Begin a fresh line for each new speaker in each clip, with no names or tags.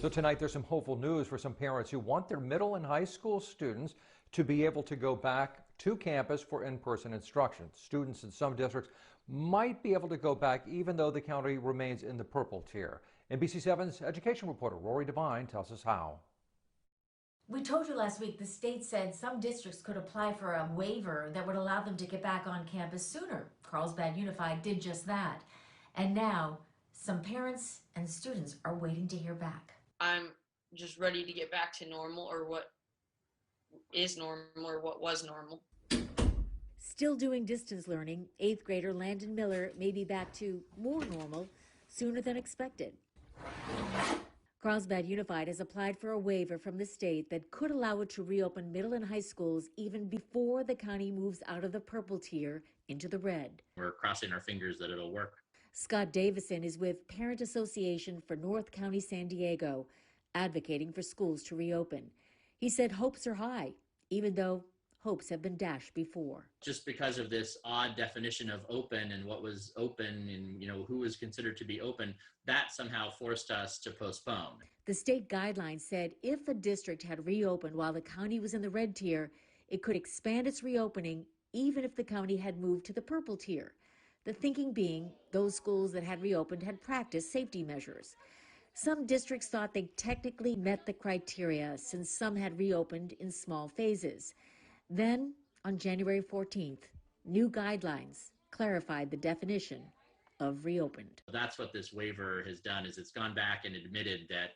So tonight there's some hopeful news for some parents who want their middle and high school students to be able to go back to campus for in-person instruction. Students in some districts might be able to go back even though the county remains in the purple tier. NBC7's education reporter Rory Devine tells us how.
We told you last week the state said some districts could apply for a waiver that would allow them to get back on campus sooner. Carlsbad Unified did just that. And now some parents and students are waiting to hear back.
I'm just ready to get back to normal, or what is normal, or what was normal.
Still doing distance learning, 8th grader Landon Miller may be back to more normal sooner than expected. Carlsbad Unified has applied for a waiver from the state that could allow it to reopen middle and high schools even before the county moves out of the purple tier into the red.
We're crossing our fingers that it'll work.
Scott Davison is with Parent Association for North County San Diego, advocating for schools to reopen. He said hopes are high, even though hopes have been dashed before.
Just because of this odd definition of open and what was open and, who was considered to be open, that somehow forced us to postpone.
The state guidelines said if the district had reopened while the county was in the red tier, it could expand its reopening even if the county had moved to the purple tier. The thinking being those schools that had reopened had practiced safety measures. Some districts thought they technically met the criteria since some had reopened in small phases. Then, on January 14th, new guidelines clarified the definition of reopened.
That's what this waiver has done, is it's gone back and admitted that,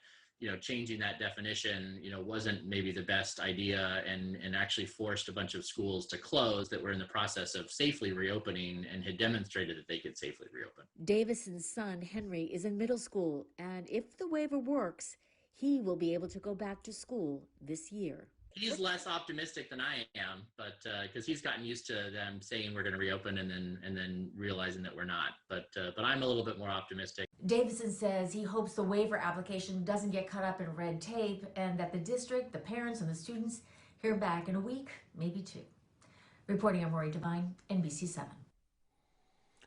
changing that definition, wasn't maybe the best idea, and actually forced a bunch of schools to close that were in the process of safely reopening and had demonstrated that they could safely reopen.
Davison's son, Henry, is in middle school, and if the waiver works, he will be able to go back to school this year.
He's less optimistic than I am, but because he's gotten used to them saying we're going to reopen and then realizing that we're not. But I'm a little bit more optimistic.
Davison says he hopes the waiver application doesn't get caught up in red tape and that the district, the parents, and the students hear back in a week, maybe two. Reporting, I'm Rory Devine, NBC7.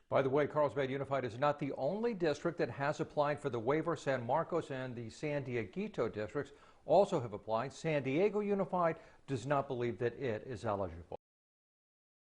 By the way, Carlsbad Unified is not the only district that has applied for the waiver. San Marcos and the San Dieguito districts also have applied. San Diego Unified does not believe that it is eligible.